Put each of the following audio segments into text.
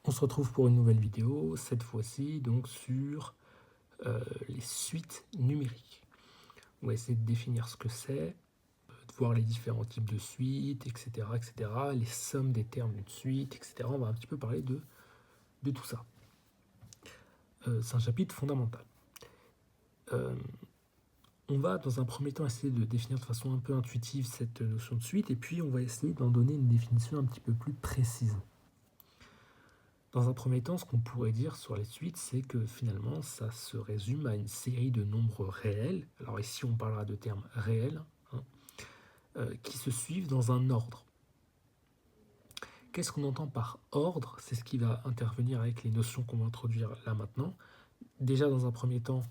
On se retrouve pour une nouvelle vidéo, cette fois-ci donc sur les suites numériques. On va essayer de définir ce que c'est, de voir les différents types de suites, etc., les sommes des termes d'une suite, etc. On va un petit peu parler de tout ça. C'est un chapitre fondamental. On va dans un premier temps essayer de définir de façon un peu intuitive cette notion de suite, et puis on va essayer d'en donner une définition un petit peu plus précise. Dans un premier temps, ce qu'on pourrait dire sur les suites, c'est que finalement, ça se résume à une série de nombres réels. Alors ici, on parlera de termes réels, qui se suivent dans un ordre. Qu'est-ce qu'on entend par ordre? C'est ce qui va intervenir avec les notions qu'on va introduire là maintenant. Déjà, dans un premier temps,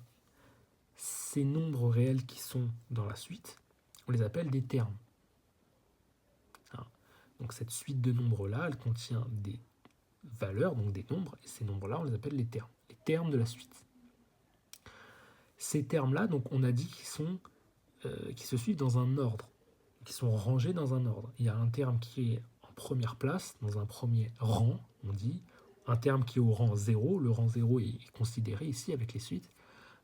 ces nombres réels qui sont dans la suite, on les appelle des termes. Donc cette suite de nombres-là, elle contient des valeurs, donc des nombres, et ces nombres-là, on les appelle les termes de la suite. Ces termes-là, donc on a dit qu'ils se suivent dans un ordre, qui sont rangés dans un ordre. Il y a un terme qui est en première place, dans un premier rang, on dit, un terme qui est au rang 0, le rang 0 est considéré ici avec les suites,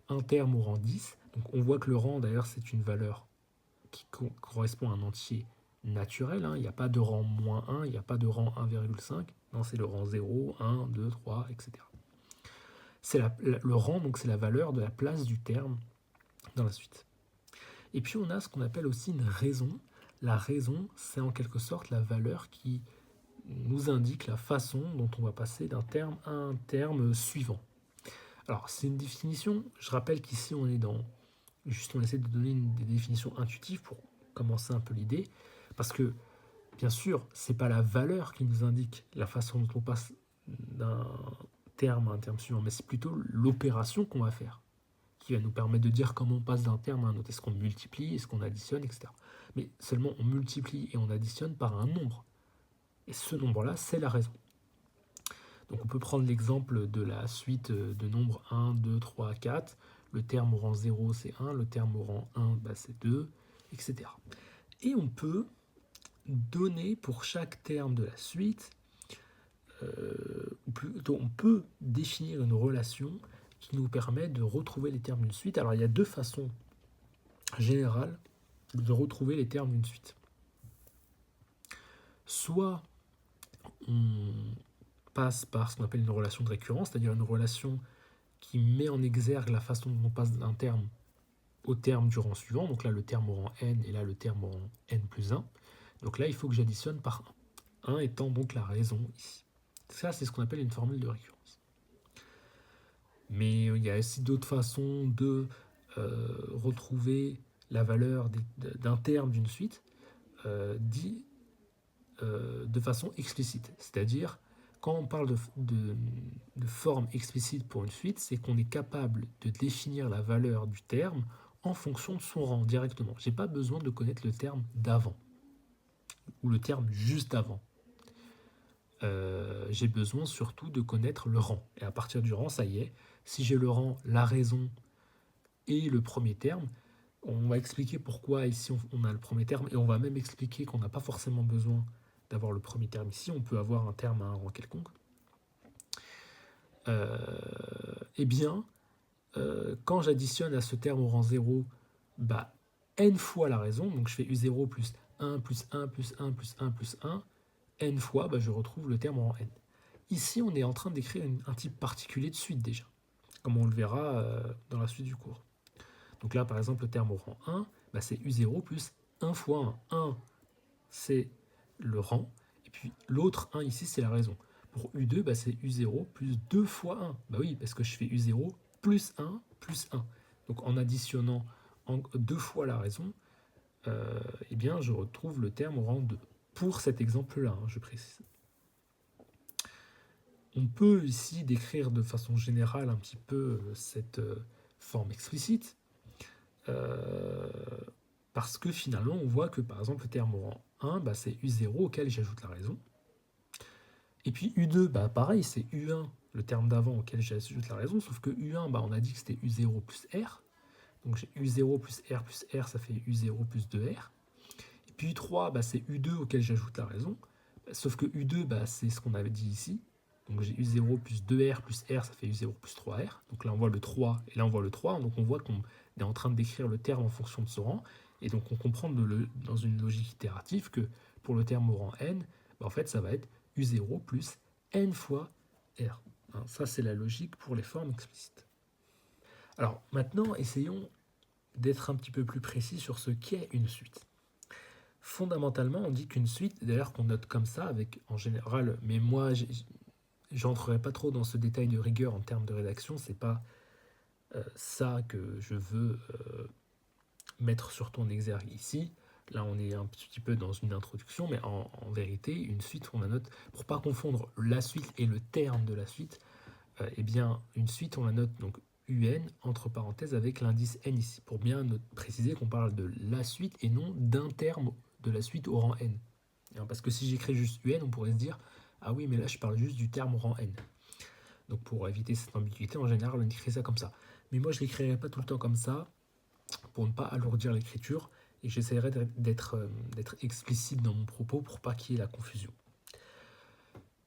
un terme au rang 10, donc on voit que le rang d'ailleurs c'est une valeur qui correspond à un entier naturel, il n'y a pas de rang moins 1, il n'y a pas de rang 1,5, non c'est le rang 0, 1, 2, 3, etc. Le rang, donc c'est la valeur de la place du terme dans la suite. Et puis on a ce qu'on appelle aussi une raison. La raison, c'est en quelque sorte la valeur qui nous indique la façon dont on va passer d'un terme à un terme suivant. Alors c'est une définition, je rappelle qu'ici on est dans... Juste on essaie de donner des définitions intuitives pour commencer un peu l'idée, parce que bien sûr, c'est pas la valeur qui nous indique la façon dont on passe d'un terme à un terme suivant, mais c'est plutôt l'opération qu'on va faire qui va nous permettre de dire comment on passe d'un terme à un autre. Est-ce qu'on multiplie, est-ce qu'on additionne, etc. Mais seulement on multiplie et on additionne par un nombre. Et ce nombre-là, c'est la raison. Donc on peut prendre l'exemple de la suite de nombres 1, 2, 3, 4. Le terme au rang 0, c'est 1. Le terme au rang 1, c'est 2, etc. Et on peut donner pour chaque terme de la suite, ou plutôt on peut définir une relation qui nous permet de retrouver les termes d'une suite. Alors il y a deux façons générales de retrouver les termes d'une suite. Soit on passe par ce qu'on appelle une relation de récurrence, c'est-à-dire une relation qui met en exergue la façon dont on passe d'un terme au terme du rang suivant. Donc là, le terme au rang n, et là, le terme au rang n plus 1. Donc là, il faut que j'additionne par 1. 1 étant donc la raison ici. Ça, c'est ce qu'on appelle une formule de récurrence. Mais il y a aussi d'autres façons de retrouver la valeur d'un terme d'une suite, dit de façon explicite. C'est-à-dire, quand on parle de forme explicite pour une suite, c'est qu'on est capable de définir la valeur du terme en fonction de son rang directement. Je n'ai pas besoin de connaître le terme d'avant ou le terme juste avant. J'ai besoin surtout de connaître le rang. Et à partir du rang, ça y est, si j'ai le rang, la raison et le premier terme, on va expliquer pourquoi ici on a le premier terme, et on va même expliquer qu'on n'a pas forcément besoin d'avoir le premier terme ici, on peut avoir un terme à un rang quelconque. Eh bien, quand j'additionne à ce terme au rang 0, n fois la raison, donc je fais u0 plus 1 plus 1 plus 1 plus 1 plus 1, n fois, je retrouve le terme au rang n. Ici, on est en train d'écrire un type particulier de suite déjà, comme on le verra dans la suite du cours. Donc là, par exemple, le terme au rang 1, c'est u0 plus 1 fois 1. 1, c'est le rang, et puis l'autre 1 ici, c'est la raison. Pour u2, c'est u0 plus 2 fois 1. Oui, parce que je fais u0 plus 1 plus 1. Donc en additionnant 2 fois la raison, eh bien, je retrouve le terme au rang 2. Pour cet exemple-là, je précise. On peut ici décrire de façon générale un petit peu cette forme explicite, parce que finalement, on voit que par exemple, le terme au rang 1, c'est u0 auquel j'ajoute la raison. Et puis u2, pareil, c'est u1, le terme d'avant auquel j'ajoute la raison, sauf que u1, on a dit que c'était u0 plus r. Donc j'ai u0 plus r, ça fait u0 plus 2r. Et puis u3, c'est u2 auquel j'ajoute la raison, sauf que u2, c'est ce qu'on avait dit ici. Donc j'ai U0 plus 2R plus R, ça fait U0 plus 3R. Donc là on voit le 3 et là on voit le 3. Donc on voit qu'on est en train de décrire le terme en fonction de ce rang. Et donc on comprend dans une logique itérative que pour le terme au rang n, en fait ça va être U0 plus n fois R. Ça c'est la logique pour les formes explicites. Alors maintenant essayons d'être un petit peu plus précis sur ce qu'est une suite. Fondamentalement, on dit qu'une suite, d'ailleurs qu'on note comme ça, avec en général, mais moi j'entrerai pas trop dans ce détail de rigueur en termes de rédaction, c'est pas ça que je veux mettre sur ton exergue ici. Là, on est un petit peu dans une introduction, mais en vérité, une suite, on la note, pour pas confondre la suite et le terme de la suite, eh bien, une suite, on la note donc UN, entre parenthèses, avec l'indice N ici, pour bien préciser qu'on parle de la suite et non d'un terme de la suite au rang N. Parce que si j'écris juste UN, on pourrait se dire, ah oui, mais là, je parle juste du terme au rang N. Donc pour éviter cette ambiguïté, en général, on écrit ça comme ça. Mais moi, je ne l'écrirai pas tout le temps comme ça, pour ne pas alourdir l'écriture, et j'essaierai d'être explicite dans mon propos pour pas qu'il y ait la confusion.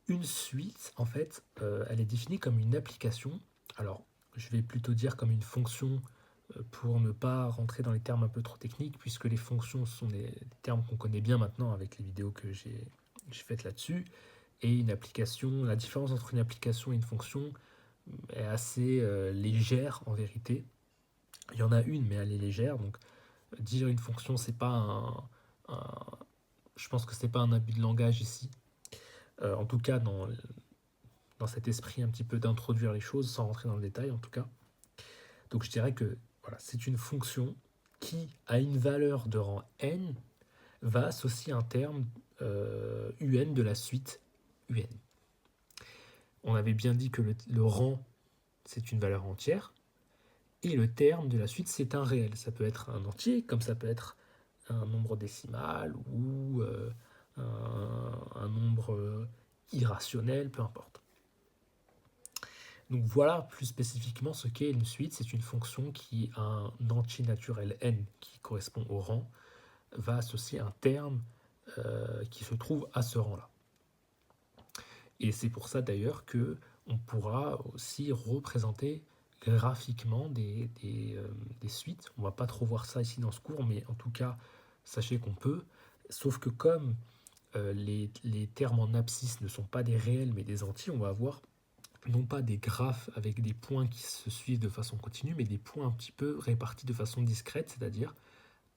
Une suite, en fait, elle est définie comme une application. Alors, je vais plutôt dire comme une fonction pour ne pas rentrer dans les termes un peu trop techniques, puisque les fonctions sont des termes qu'on connaît bien maintenant avec les vidéos que j'ai faites là-dessus. Et une application, la différence entre une application et une fonction est assez légère en vérité. Il y en a une, mais elle est légère. Donc, dire une fonction, c'est pas je pense que c'est pas un abus de langage ici. En tout cas, dans cet esprit un petit peu d'introduire les choses sans rentrer dans le détail, en tout cas. Donc, je dirais que voilà, c'est une fonction qui, à une valeur de rang n, va associer un terme un de la suite un. On avait bien dit que le rang, c'est une valeur entière, et le terme de la suite, c'est un réel. Ça peut être un entier, comme ça peut être un nombre décimal ou un nombre irrationnel, peu importe. Donc voilà plus spécifiquement ce qu'est une suite. C'est une fonction qui a un entier naturel n qui correspond au rang, va associer un terme qui se trouve à ce rang-là. Et c'est pour ça d'ailleurs que on pourra aussi représenter graphiquement des suites. On va pas trop voir ça ici dans ce cours, mais en tout cas, sachez qu'on peut. Sauf que comme les termes en abscisse ne sont pas des réels mais des entiers, on va avoir non pas des graphes avec des points qui se suivent de façon continue, mais des points un petit peu répartis de façon discrète, c'est-à-dire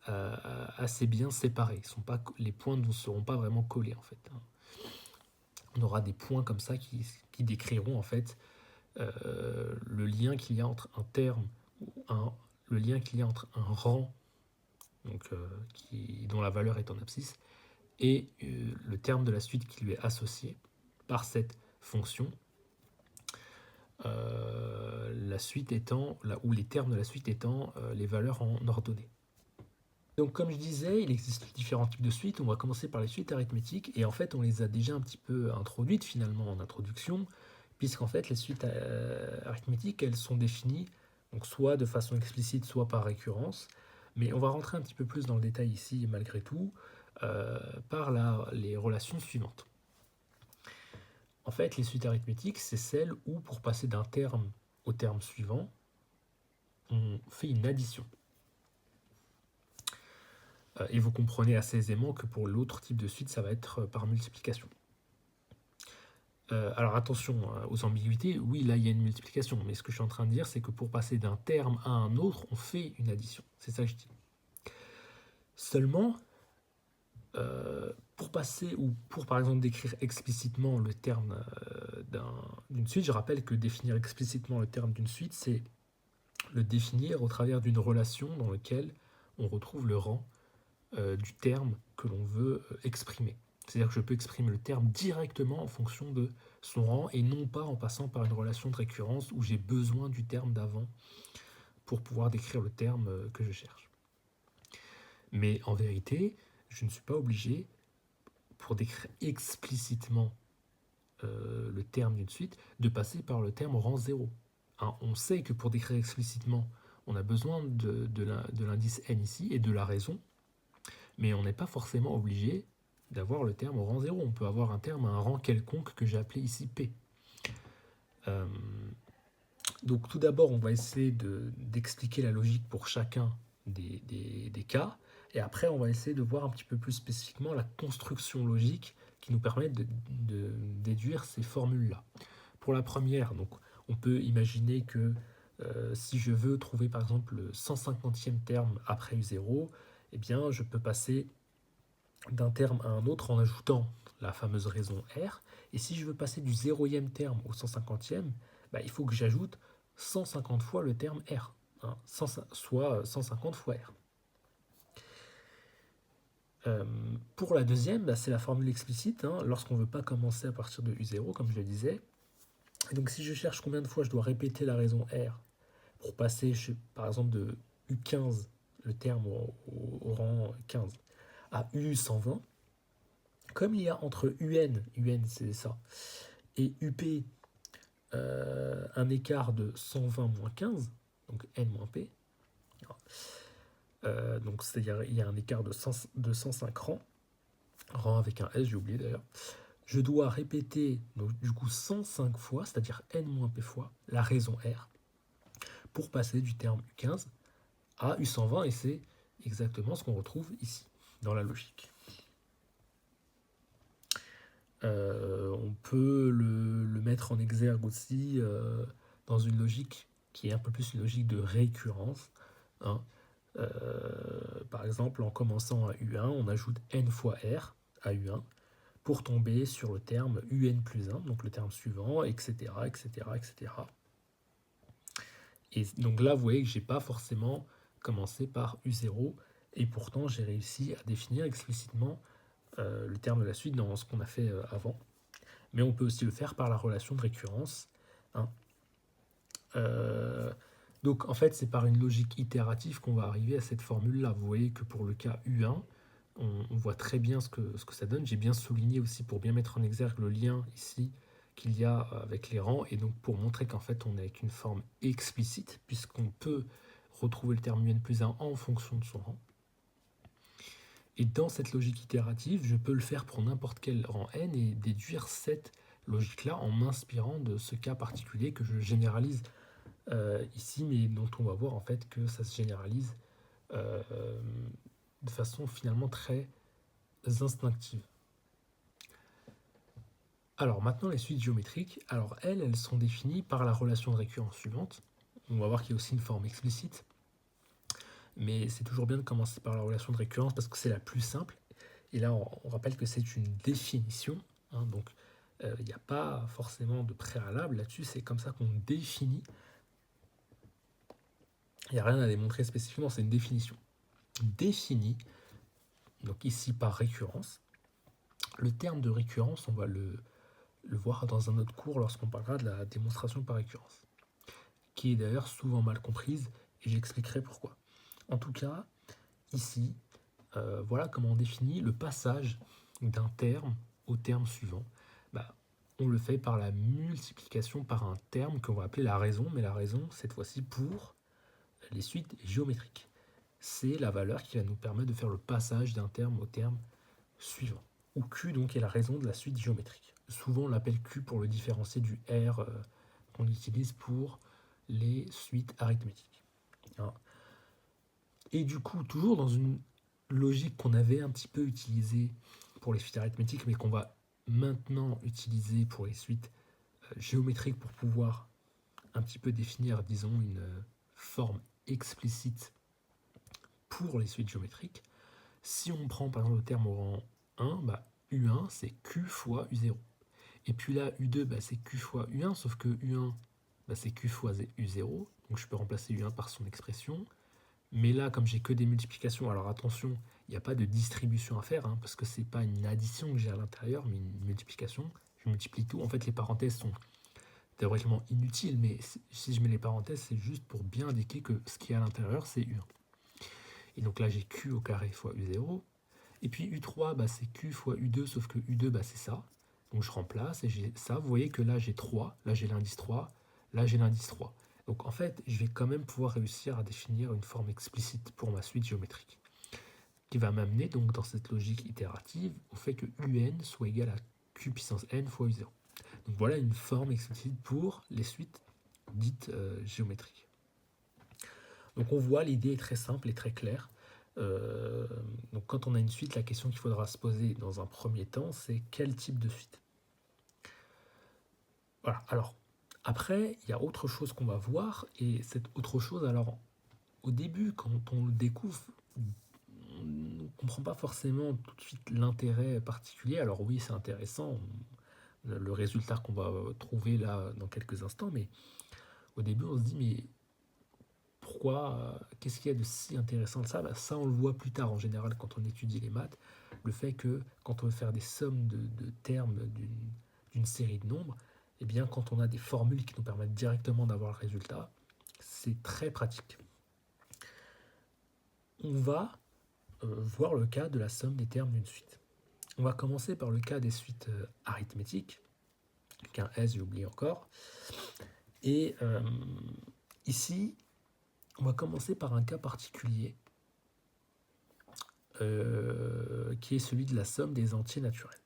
assez bien séparés. Les points ne seront pas vraiment collés en fait. On aura des points comme ça qui décriront en fait le lien qu'il y a entre un terme le lien qu'il y a entre un rang donc, dont la valeur est en abscisse et le terme de la suite qui lui est associé par cette fonction, la suite étant ou les termes de la suite étant les valeurs en ordonnée. Donc comme je disais, il existe différents types de suites. On va commencer par les suites arithmétiques, et en fait on les a déjà un petit peu introduites finalement en introduction, puisqu'en fait les suites arithmétiques, elles sont définies donc soit de façon explicite, soit par récurrence, mais on va rentrer un petit peu plus dans le détail ici malgré tout, par les relations suivantes. En fait, les suites arithmétiques, c'est celles où, pour passer d'un terme au terme suivant, on fait une addition. Et vous comprenez assez aisément que pour l'autre type de suite, ça va être par multiplication. Alors attention aux ambiguïtés, oui, là il y a une multiplication, mais ce que je suis en train de dire, c'est que pour passer d'un terme à un autre, on fait une addition. C'est ça que je dis. Seulement, pour passer, ou pour par exemple décrire explicitement le terme d'une suite, je rappelle que définir explicitement le terme d'une suite, c'est le définir au travers d'une relation dans laquelle on retrouve le rang du terme que l'on veut exprimer. C'est-à-dire que je peux exprimer le terme directement en fonction de son rang et non pas en passant par une relation de récurrence où j'ai besoin du terme d'avant pour pouvoir décrire le terme que je cherche. Mais en vérité, je ne suis pas obligé, pour décrire explicitement le terme d'une suite, de passer par le terme au rang 0. On sait que pour décrire explicitement, on a besoin de l'indice n ici et de la raison, mais on n'est pas forcément obligé d'avoir le terme au rang 0. On peut avoir un terme à un rang quelconque que j'ai appelé ici P. Euh, donc tout d'abord, on va essayer d'expliquer la logique pour chacun des cas, et après on va essayer de voir un petit peu plus spécifiquement la construction logique qui nous permet de déduire ces formules-là. Pour la première, donc, on peut imaginer que si je veux trouver par exemple le 150e terme après U0, eh bien je peux passer d'un terme à un autre en ajoutant la fameuse raison R. Et si je veux passer du 0e terme au 150e, bah, il faut que j'ajoute 150 fois le terme R, hein, soit 150 fois R. Pour la deuxième, bah, c'est la formule explicite, hein, lorsqu'on ne veut pas commencer à partir de U0, comme je le disais. Et donc si je cherche combien de fois je dois répéter la raison R pour passer, par exemple, de U15, le terme au rang 15, à U120, comme il y a entre UN c'est ça, et UP un écart de 120 moins 15, donc N moins P, donc c'est-à-dire il y a un écart de 105 rangs, rang avec un S, j'ai oublié d'ailleurs, je dois répéter donc, du coup 105 fois, c'est-à-dire N moins P fois, la raison R, pour passer du terme U15 à U120, et c'est exactement ce qu'on retrouve ici, dans la logique. On peut le mettre en exergue aussi dans une logique qui est un peu plus une logique de récurrence. Hein. Par exemple, en commençant à U1, on ajoute n fois R à U1 pour tomber sur le terme UN plus 1, donc le terme suivant, etc., etc., etc. Et donc là, vous voyez que je n'ai pas forcément commencé par U0, et pourtant j'ai réussi à définir explicitement le terme de la suite dans ce qu'on a fait avant. Mais on peut aussi le faire par la relation de récurrence. Hein. Donc en fait, c'est par une logique itérative qu'on va arriver à cette formule-là. Vous voyez que pour le cas U1, on voit très bien ce que ça donne. J'ai bien souligné aussi pour bien mettre en exergue le lien ici qu'il y a avec les rangs, et donc pour montrer qu'en fait on est avec une forme explicite, puisqu'on peut retrouver le terme UN plus 1 en fonction de son rang. Et dans cette logique itérative, je peux le faire pour n'importe quel rang n et déduire cette logique-là en m'inspirant de ce cas particulier que je généralise ici, mais dont on va voir en fait que ça se généralise de façon finalement très instinctive. Alors maintenant les suites géométriques, alors elles sont définies par la relation de récurrence suivante. On va voir qu'il y a aussi une forme explicite, mais c'est toujours bien de commencer par la relation de récurrence parce que c'est la plus simple. Et là, on rappelle que c'est une définition, hein, donc il n'y a pas forcément de préalable là-dessus, c'est comme ça qu'on définit. Il n'y a rien à démontrer spécifiquement, c'est une définition. Définie, donc ici par récurrence. Le terme de récurrence, on va le voir dans un autre cours lorsqu'on parlera de la démonstration par récurrence, qui est d'ailleurs souvent mal comprise, et j'expliquerai pourquoi. En tout cas, ici, voilà comment on définit le passage d'un terme au terme suivant. Bah, on le fait par la multiplication par un terme qu'on va appeler la raison, mais la raison, cette fois-ci, pour les suites géométriques. C'est la valeur qui va nous permettre de faire le passage d'un terme au terme suivant. Où Q donc est la raison de la suite géométrique. Souvent on l'appelle Q pour le différencier du R qu'on utilise pour les suites arithmétiques. Hein. Et du coup, toujours dans une logique qu'on avait un petit peu utilisée pour les suites arithmétiques, mais qu'on va maintenant utiliser pour les suites géométriques pour pouvoir un petit peu définir, disons, une forme explicite pour les suites géométriques. Si on prend par exemple le terme au rang 1, bah, U1 c'est Q fois U0. Et puis là, U2 bah, c'est Q fois U1, sauf que U1 bah, c'est Q fois U0, donc je peux remplacer U1 par son expression. Mais là, comme j'ai que des multiplications, alors attention, il n'y a pas de distribution à faire, hein, parce que c'est pas une addition que j'ai à l'intérieur, mais une multiplication. Je multiplie tout. En fait, les parenthèses sont théoriquement inutiles, mais si je mets les parenthèses, c'est juste pour bien indiquer que ce qui est à l'intérieur, c'est U1. Et donc là, j'ai Q au carré fois U0. Et puis U3, bah, c'est Q fois U2, sauf que U2, bah, c'est ça. Donc je remplace et j'ai ça. Vous voyez que là, j'ai 3. Là, j'ai l'indice 3. Là, j'ai l'indice 3. Donc en fait, je vais quand même pouvoir réussir à définir une forme explicite pour ma suite géométrique, qui va m'amener donc dans cette logique itérative au fait que UN soit égal à Q puissance N fois U0. Donc voilà une forme explicite pour les suites dites géométriques. Donc on voit, l'idée est très simple et très claire. Donc quand on a une suite, la question qu'il faudra se poser dans un premier temps, c'est quel type de suite. Voilà. Alors, après, il y a autre chose qu'on va voir, et cette autre chose, alors, au début, quand on le découvre, on ne comprend pas forcément tout de suite l'intérêt particulier. Alors oui, c'est intéressant, le résultat qu'on va trouver là dans quelques instants, mais au début, on se dit, mais pourquoi, qu'est-ce qu'il y a de si intéressant de ça? Ça, on le voit plus tard en général quand on étudie les maths, le fait que quand on veut faire des sommes de termes d'une série de nombres, eh bien quand on a des formules qui nous permettent directement d'avoir le résultat, c'est très pratique. On va voir le cas de la somme des termes d'une suite. On va commencer par le cas des suites arithmétiques, qu'un S j'ai oublié encore, et ici, on va commencer par un cas particulier qui est celui de la somme des entiers naturels.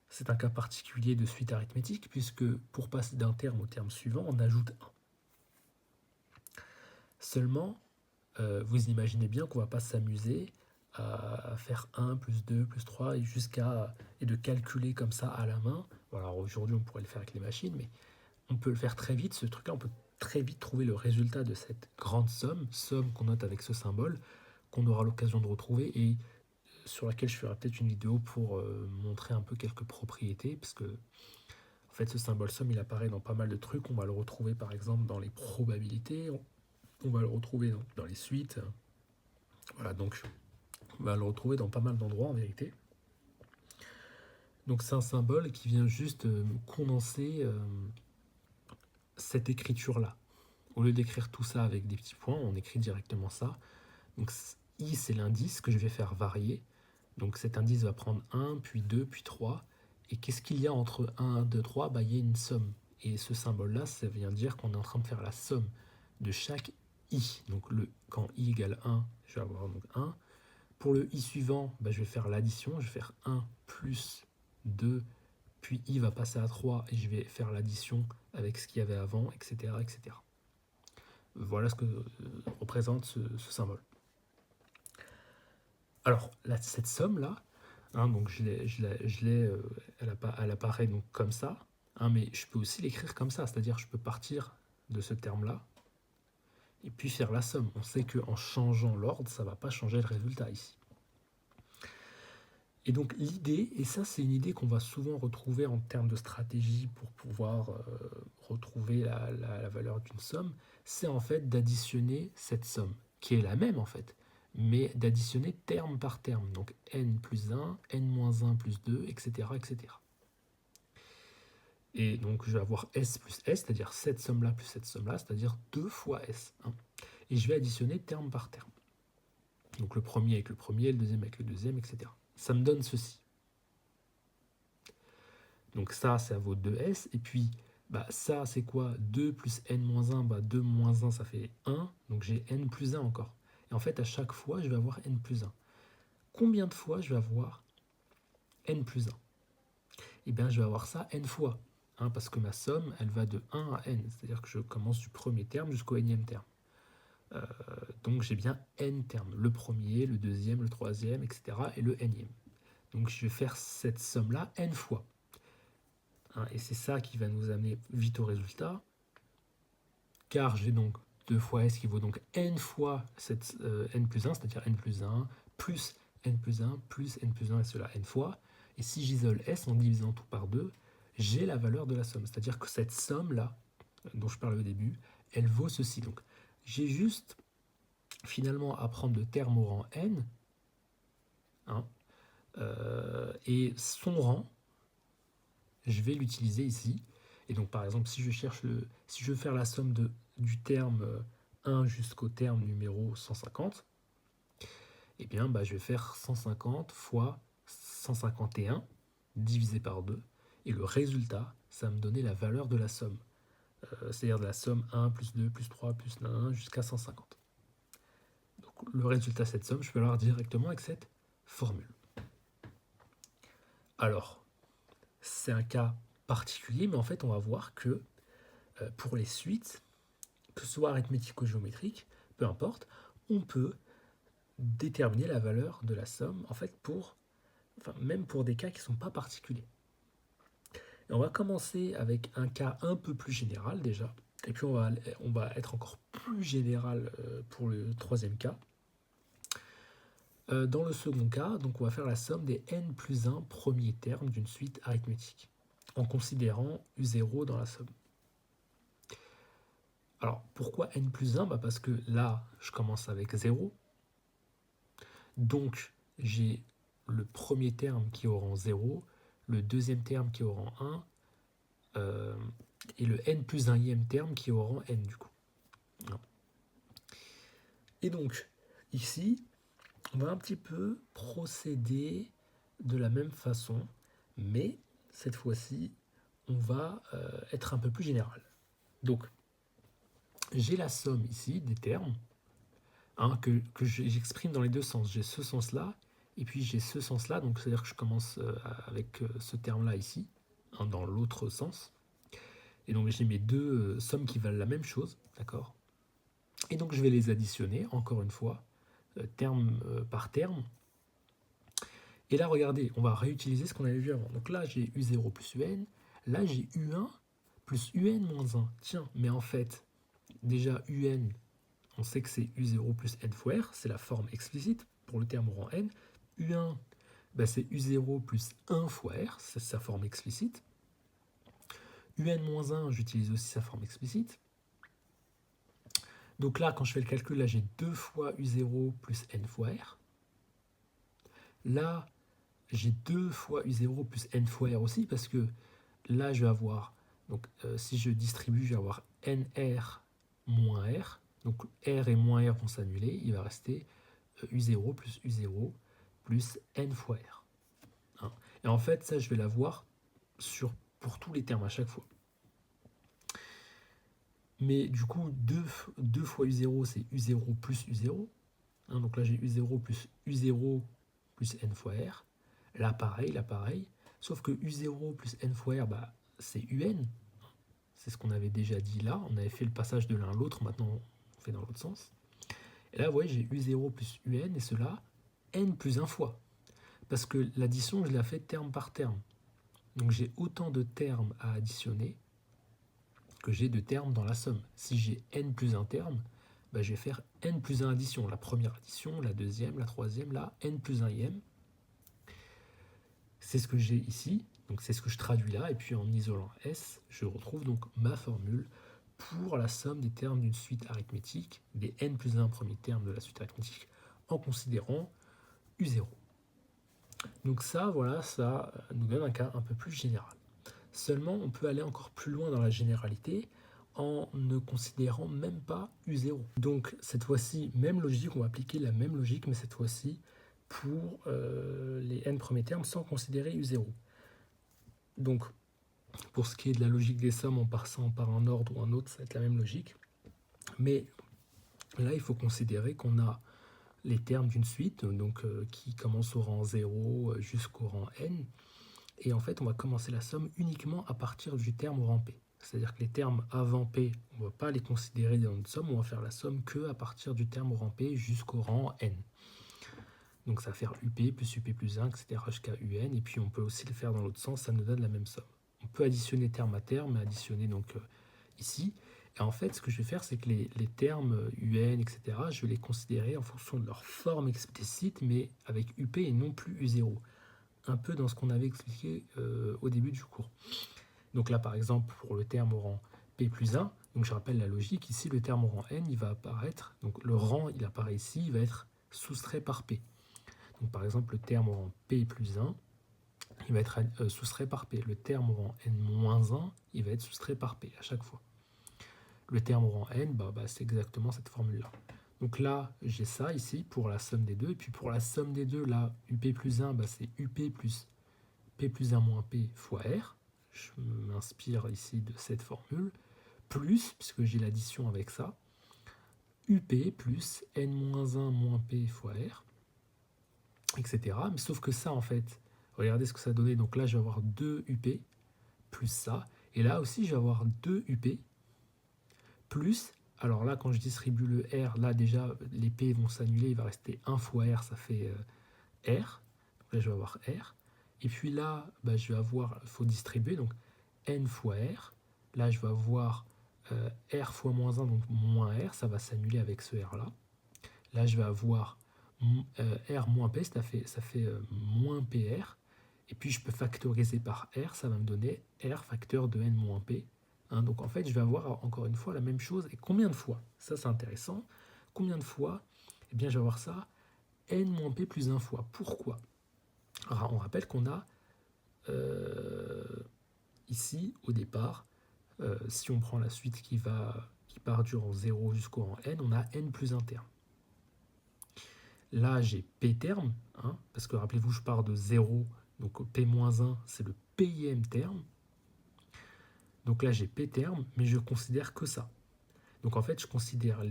C'est un cas particulier de suite arithmétique puisque pour passer d'un terme au terme suivant, on ajoute 1. Seulement, vous imaginez bien qu'on ne va pas s'amuser à faire 1 plus 2 plus 3 et de calculer comme ça à la main. Alors aujourd'hui, on pourrait le faire avec les machines, mais on peut le faire très vite. Ce truc-là, on peut très vite trouver le résultat de cette grande somme qu'on note avec ce symbole, qu'on aura l'occasion de retrouver et sur laquelle je ferai peut-être une vidéo pour montrer un peu quelques propriétés, parce que en fait ce symbole somme il apparaît dans pas mal de trucs. On va le retrouver par exemple dans les probabilités, on va le retrouver dans les suites, voilà, donc on va le retrouver dans pas mal d'endroits en vérité. Donc c'est un symbole qui vient juste condenser cette écriture là. Au lieu d'écrire tout ça avec des petits points, on écrit directement ça. Donc I c'est l'indice que je vais faire varier. Donc cet indice va prendre 1, puis 2, puis 3. Et qu'est-ce qu'il y a entre 1, 2, 3? Il y a une somme. Et ce symbole-là, ça vient dire qu'on est en train de faire la somme de chaque i. Donc quand i égale 1, je vais avoir donc 1. Pour le i suivant, je vais faire l'addition. Je vais faire 1 plus 2, puis i va passer à 3, et je vais faire l'addition avec ce qu'il y avait avant, etc. etc. Voilà ce que représente ce symbole. Alors, cette somme-là, donc elle apparaît donc comme ça, mais je peux aussi l'écrire comme ça, c'est-à-dire je peux partir de ce terme-là et puis faire la somme. On sait qu'en changeant l'ordre, ça ne va pas changer le résultat ici. Et donc l'idée, et ça c'est une idée qu'on va souvent retrouver en termes de stratégie pour pouvoir retrouver la valeur d'une somme, c'est en fait d'additionner cette somme, qui est la même en fait, mais d'additionner terme par terme. Donc n plus 1, n-1 plus 2, etc., etc. Et donc je vais avoir s plus s, c'est-à-dire cette somme-là plus cette somme-là, c'est-à-dire 2 fois s. Et je vais additionner terme par terme. Donc le premier avec le premier, le deuxième avec le deuxième, etc. Ça me donne ceci. Donc ça vaut 2s. Et puis ça c'est quoi? 2 plus n-1, 2 moins 1 ça fait 1. Donc j'ai n plus 1 encore. Et en fait à chaque fois je vais avoir n plus 1. Combien de fois je vais avoir n plus 1? Eh bien je vais avoir ça n fois. Parce que ma somme elle va de 1 à n. C'est-à-dire que je commence du premier terme jusqu'au nème terme. Donc j'ai bien n termes. Le premier, le deuxième, le troisième, etc. et le nème. Donc je vais faire cette somme-là n fois. Et c'est ça qui va nous amener vite au résultat. Car j'ai donc 2 fois s qui vaut donc n fois cette n plus 1, c'est-à-dire n plus 1, plus n plus 1, plus n plus 1, et cela n fois. Et si j'isole s en divisant tout par 2, j'ai la valeur de la somme. C'est-à-dire que cette somme-là, dont je parlais au début, elle vaut ceci. Donc j'ai juste finalement à prendre le terme au rang n, et son rang, je vais l'utiliser ici. Et donc par exemple, si je veux faire la somme du terme 1 jusqu'au terme numéro 150, eh bien je vais faire 150 fois 151 divisé par 2. Et le résultat, ça va me donner la valeur de la somme. C'est-à-dire de la somme 1 plus 2 plus 3 plus 1 jusqu'à 150. Donc le résultat de cette somme, je peux l'avoir directement avec cette formule. Alors, c'est un cas particulier, mais en fait, on va voir que pour les suites, que ce soit arithmétique ou géométrique, peu importe, on peut déterminer la valeur de la somme, en fait, même pour des cas qui ne sont pas particuliers. Et on va commencer avec un cas un peu plus général déjà, et puis on va être encore plus général pour le troisième cas. Dans le second cas, donc on va faire la somme des n plus 1 premiers termes d'une suite arithmétique, en considérant U0 dans la somme. Alors, pourquoi n plus 1 ? Parce que là, je commence avec 0. Donc, j'ai le premier terme qui est au rang 0, le deuxième terme qui est au rang 1, et le n plus 1e terme qui est au rang n du coup. Et donc, ici, on va un petit peu procéder de la même façon, mais cette fois-ci, on va être un peu plus général. Donc, j'ai la somme ici des termes que j'exprime dans les deux sens. J'ai ce sens-là, et puis j'ai ce sens-là, donc c'est-à-dire que je commence avec ce terme-là ici, dans l'autre sens. Et donc j'ai mes deux sommes qui valent la même chose, d'accord ? Et donc je vais les additionner, encore une fois, terme par terme. Et là, regardez, on va réutiliser ce qu'on avait vu avant. Donc là, j'ai U0 plus UN. Là, j'ai U1 plus UN moins 1. Tiens, mais en fait, déjà UN, on sait que c'est U0 plus N fois R. C'est la forme explicite pour le terme au rang N. U1, c'est U0 plus 1 fois R. C'est sa forme explicite. UN moins 1, j'utilise aussi sa forme explicite. Donc là, quand je fais le calcul, là, j'ai 2 fois U0 plus N fois R. Là, j'ai 2 fois U0 plus N fois R aussi, parce que là, je vais avoir, donc si je distribue, je vais avoir NR moins R. Donc R et moins R vont s'annuler, il va rester U0 plus N fois R. Hein. Et en fait, ça, je vais l'avoir pour tous les termes à chaque fois. Mais du coup, 2 fois U0, c'est U0 plus U0. Hein, donc là, j'ai U0 plus U0 plus N fois R. Là, pareil. Sauf que U0 plus N fois R, c'est UN. C'est ce qu'on avait déjà dit là. On avait fait le passage de l'un à l'autre. Maintenant, on fait dans l'autre sens. Et là, vous voyez, j'ai U0 plus UN et cela, N plus 1 fois. Parce que l'addition, je la fais terme par terme. Donc j'ai autant de termes à additionner que j'ai de termes dans la somme. Si j'ai N plus 1 terme, je vais faire N plus 1 addition. La première addition, la deuxième, la troisième, là, N plus 1e. C'est ce que j'ai ici, donc c'est ce que je traduis là, et puis en isolant S, je retrouve donc ma formule pour la somme des termes d'une suite arithmétique, des n plus 1 premiers termes de la suite arithmétique, en considérant U0. Donc ça, voilà, ça nous donne un cas un peu plus général. Seulement, on peut aller encore plus loin dans la généralité en ne considérant même pas U0. Donc cette fois-ci, même logique, on va appliquer la même logique, mais cette fois-ci pour les n premiers termes sans considérer U0. Donc, pour ce qui est de la logique des sommes, en passant par un ordre ou un autre, ça va être la même logique. Mais là, il faut considérer qu'on a les termes d'une suite, donc qui commencent au rang 0 jusqu'au rang n. Et en fait, on va commencer la somme uniquement à partir du terme au rang p. C'est-à-dire que les termes avant p, on ne va pas les considérer dans notre somme, on va faire la somme que à partir du terme au rang p jusqu'au rang n. Donc ça va faire UP plus UP plus 1, etc. jusqu'à UN. Et puis on peut aussi le faire dans l'autre sens, ça nous donne la même somme. On peut additionner terme à terme, additionner donc ici. Et en fait, ce que je vais faire, c'est que les termes UN, etc., je vais les considérer en fonction de leur forme explicite, mais avec UP et non plus U0. Un peu dans ce qu'on avait expliqué au début du cours. Donc là, par exemple, pour le terme au rang P plus 1, donc je rappelle la logique, ici le terme au rang N, il va apparaître, donc le rang, il apparaît ici, il va être soustrait par P. Donc par exemple, le terme au rang P plus 1, il va être soustrait par P. Le terme au rang N-1, il va être soustrait par P à chaque fois. Le terme au rang N, c'est exactement cette formule-là. Donc là, j'ai ça ici pour la somme des deux. Et puis pour la somme des deux, là, UP plus 1, c'est UP plus P plus 1 moins P fois R. Je m'inspire ici de cette formule. Plus, puisque j'ai l'addition avec ça, UP plus N-1 moins P fois R, etc. Mais sauf que ça, en fait, regardez ce que ça donnait. Donc là, je vais avoir 2 UP plus ça. Et là aussi, je vais avoir 2 UP plus, alors là, quand je distribue le R, là déjà, les P vont s'annuler, il va rester 1 fois R, ça fait R. Donc là, je vais avoir R. Et puis là, bah, je vais avoir, il faut distribuer, donc N fois R. Là, je vais avoir R fois moins 1, donc moins R, ça va s'annuler avec ce R-là. Là, je vais avoir R moins P, ça fait moins PR. Et puis, je peux factoriser par R, ça va me donner R facteur de N moins P. Hein, donc, en fait, je vais avoir encore une fois la même chose. Et combien de fois? Ça, c'est intéressant. Combien de fois? Eh bien, je vais avoir ça N moins P plus 1 fois. Pourquoi? Alors, on rappelle qu'on a ici, au départ, si on prend la suite qui part du rang 0 jusqu'au rang N, on a N plus 1 terme. Là, j'ai P terme, hein, parce que rappelez-vous, je pars de 0, donc P-1, c'est le Pième terme. Donc là, j'ai P terme, mais je considère que ça. Donc en fait, je considère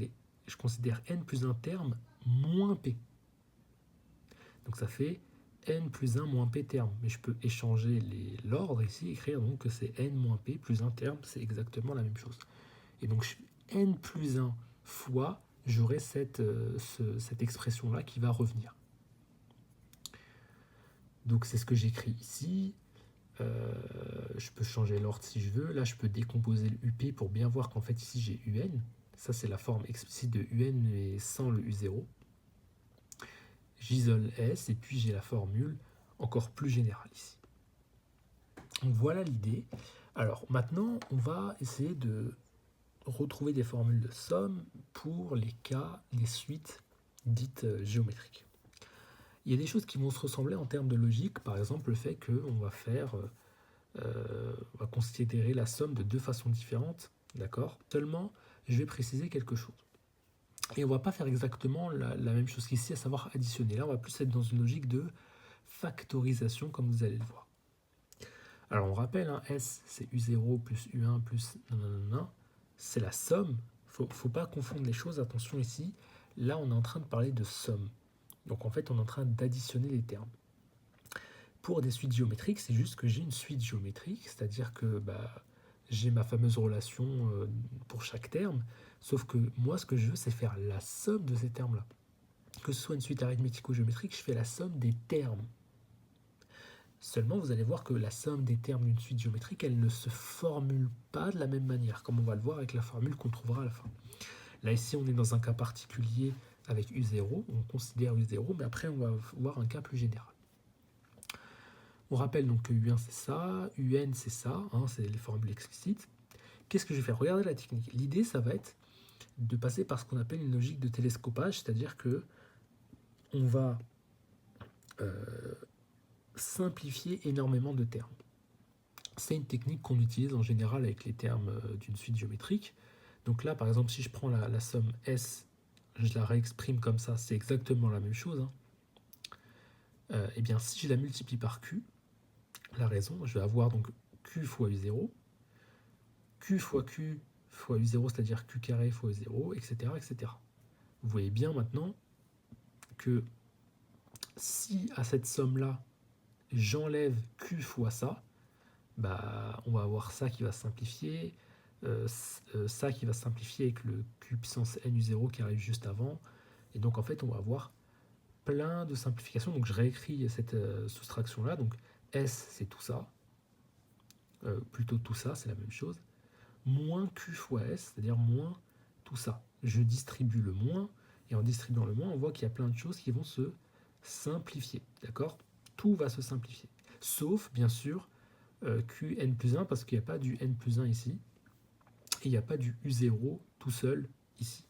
N plus 1 terme moins P. Donc ça fait N plus 1 moins P terme. Mais je peux échanger l'ordre ici, écrire donc que c'est N moins P plus 1 terme, c'est exactement la même chose. Et donc N plus 1 fois, j'aurai cette expression-là qui va revenir. Donc c'est ce que j'écris ici. Je peux changer l'ordre si je veux. Là, je peux décomposer le UP pour bien voir qu'en fait ici j'ai UN. Ça, c'est la forme explicite de UN, mais sans le U0. J'isole S, et puis j'ai la formule encore plus générale ici. Donc voilà l'idée. Alors maintenant, on va essayer de retrouver des formules de somme pour les cas, les suites dites géométriques. Il y a des choses qui vont se ressembler en termes de logique, par exemple le fait qu'on va on va considérer la somme de 2 façons différentes, d'accord? Seulement, je vais préciser quelque chose. Et on ne va pas faire exactement la même chose qu'ici, à savoir additionner. Là, on va plus être dans une logique de factorisation, comme vous allez le voir. Alors, on rappelle, hein, S, c'est U0 plus U1 plus nanana, c'est la somme. Il ne faut pas confondre les choses, attention ici. Là, on est en train de parler de somme. Donc, en fait, on est en train d'additionner les termes. Pour des suites géométriques, c'est juste que j'ai une suite géométrique, c'est-à-dire que j'ai ma fameuse relation pour chaque terme, sauf que moi, ce que je veux, c'est faire la somme de ces termes-là. Que ce soit une suite arithmético-géométrique, je fais la somme des termes. Seulement, vous allez voir que la somme des termes d'une suite géométrique, elle ne se formule pas de la même manière, comme on va le voir avec la formule qu'on trouvera à la fin. Là, ici, on est dans un cas particulier avec U0, on considère U0, mais après, on va voir un cas plus général. On rappelle donc que U1 c'est ça, UN c'est ça, hein, c'est les formules explicites. Qu'est-ce que je vais faire? Regardez la technique. L'idée, ça va être de passer par ce qu'on appelle une logique de télescopage, c'est-à-dire que on va simplifier énormément de termes. C'est une technique qu'on utilise en général avec les termes d'une suite géométrique. Donc là, par exemple, si je prends la somme S, je la réexprime comme ça, c'est exactement la même chose. Hein. Et bien, si je la multiplie par Q, la raison, je vais avoir donc Q fois U0, Q fois Q fois U0, c'est-à-dire Q carré fois U0, etc., etc. Vous voyez bien maintenant que si à cette somme-là, j'enlève Q fois ça, on va avoir ça qui va simplifier, ça qui va simplifier avec le Q puissance N U0 qui arrive juste avant. Et donc en fait, on va avoir plein de simplifications. Donc je réécris cette soustraction-là. Donc S, c'est tout ça. Plutôt tout ça, c'est la même chose. Moins Q fois S, c'est-à-dire moins tout ça. Je distribue le moins, et en distribuant le moins, on voit qu'il y a plein de choses qui vont se simplifier. D'accord? Tout va se simplifier. Sauf, bien sûr, Qn plus 1, parce qu'il n'y a pas du n plus 1 ici, et il n'y a pas du U0 tout seul ici.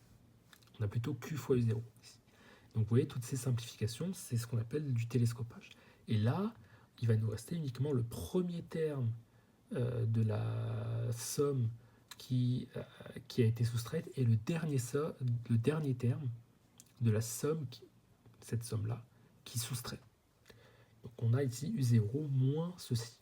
On a plutôt Q fois U0 ici. Donc vous voyez, toutes ces simplifications, c'est ce qu'on appelle du télescopage. Et là, il va nous rester uniquement le premier terme de la somme qui a été soustraite et le dernier terme de la somme, cette somme-là, qui soustrait. Donc on a ici U0 moins ceci.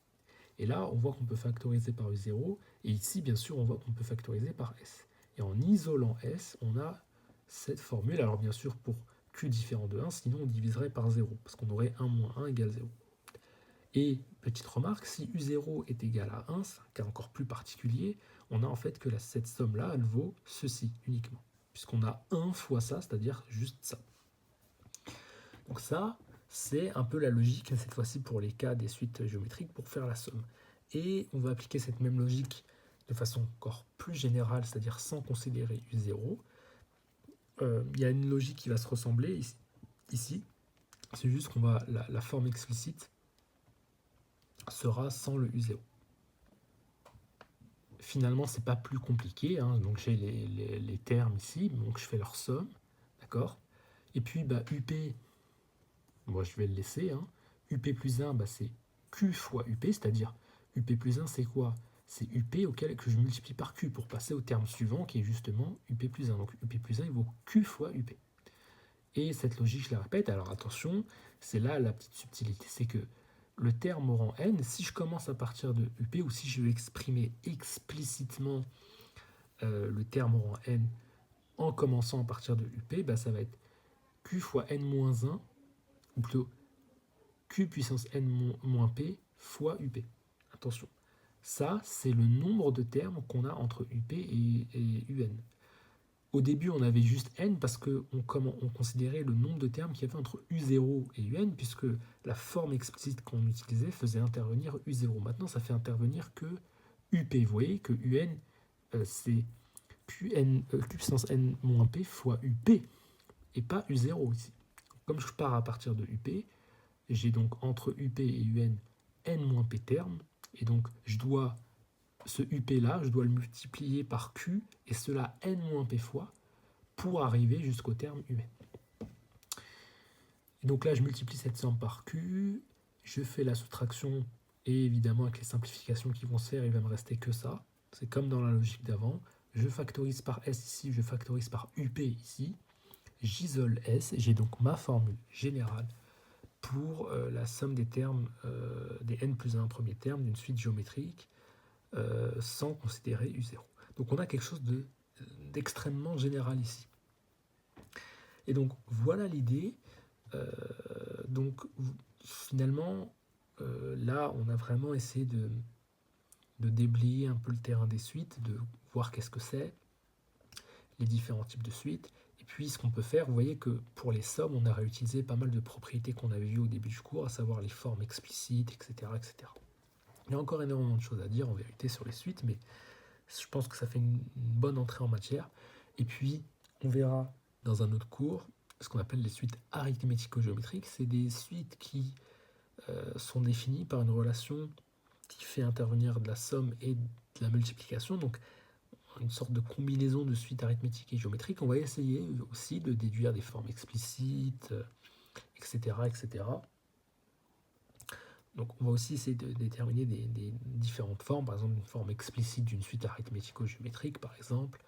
Et là, on voit qu'on peut factoriser par U0, et ici, bien sûr, on voit qu'on peut factoriser par S. Et en isolant S, on a cette formule, alors bien sûr pour Q différent de 1, sinon on diviserait par 0, parce qu'on aurait 1 moins 1 égale 0. Et petite remarque, si U0 est égal à 1, c'est un cas encore plus particulier, on a en fait que cette somme-là, elle vaut ceci uniquement, puisqu'on a 1 fois ça, c'est-à-dire juste ça. Donc ça, c'est un peu la logique, cette fois-ci pour les cas des suites géométriques, pour faire la somme. Et on va appliquer cette même logique de façon encore plus générale, c'est-à-dire sans considérer U0. Il y a une logique qui va se ressembler ici. C'est juste qu'on va la forme explicite sera sans le U0. Finalement, c'est pas plus compliqué, hein. Donc j'ai les termes ici, donc je fais leur somme, d'accord. Et puis UP, moi je vais le laisser, hein. UP plus 1, c'est Q fois UP, c'est-à-dire UP plus 1, c'est quoi? C'est UP auquel que je multiplie par Q pour passer au terme suivant qui est justement UP plus 1. Donc UP plus 1, il vaut Q fois UP. Et cette logique, je la répète, alors attention, c'est là la petite subtilité, c'est que le terme au rang n, si je commence à partir de UP, ou si je veux exprimer explicitement le terme au rang n en commençant à partir de UP, ça va être Q fois n-1, ou plutôt Q puissance n-p fois UP. Attention, ça c'est le nombre de termes qu'on a entre UP et UN. Au début, on avait juste n parce qu'on considérait le nombre de termes qu'il y avait entre U0 et UN, puisque la forme explicite qu'on utilisait faisait intervenir U0. Maintenant, ça fait intervenir que UP. Vous voyez que UN, c'est Q puissance n-p fois UP, et pas U0 ici. Comme je pars à partir de UP, j'ai donc entre UP et UN n-p termes, et donc ce UP là, je dois le multiplier par Q, et cela n-p fois, pour arriver jusqu'au terme UN. Et donc là, je multiplie cette somme par Q, je fais la soustraction, et évidemment, avec les simplifications qui vont se faire, il va me rester que ça. C'est comme dans la logique d'avant. Je factorise par S ici, je factorise par UP ici. J'isole S, j'ai donc ma formule générale pour la somme des termes des n plus 1 premier terme d'une suite géométrique sans considérer U0. Donc on a quelque chose d'extrêmement général ici. Et donc voilà l'idée. Donc finalement, là on a vraiment essayé de déblayer un peu le terrain des suites, de voir qu'est-ce que c'est, les différents types de suites. Et puis ce qu'on peut faire, vous voyez que pour les sommes, on a réutilisé pas mal de propriétés qu'on avait vues au début du cours, à savoir les formes explicites, etc., etc. Il y a encore énormément de choses à dire en vérité sur les suites, mais je pense que ça fait une bonne entrée en matière. Et puis, on verra dans un autre cours ce qu'on appelle les suites arithmético-géométriques. C'est des suites qui sont définies par une relation qui fait intervenir de la somme et de la multiplication, donc une sorte de combinaison de suites arithmétiques et géométriques. On va essayer aussi de déduire des formes explicites, etc., etc. Donc on va aussi essayer de déterminer des différentes formes, par exemple une forme explicite d'une suite arithmético-géométrique, par exemple.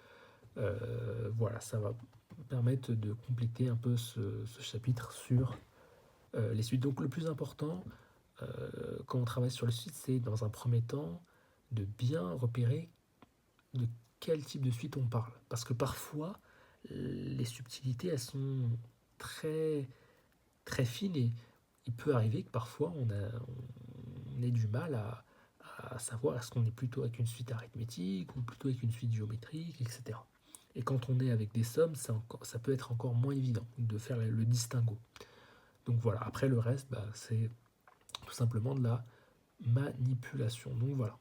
Voilà, ça va permettre de compléter un peu ce chapitre sur les suites. Donc le plus important, quand on travaille sur les suites, c'est dans un premier temps de bien repérer de quel type de suite on parle. Parce que parfois, les subtilités, elles sont très, très fines et il peut arriver que parfois on ait du mal à savoir est-ce qu'on est plutôt avec une suite arithmétique ou plutôt avec une suite géométrique, etc. Et quand on est avec des sommes, ça peut être encore moins évident de faire le distinguo. Donc voilà, après le reste, c'est tout simplement de la manipulation. Donc voilà.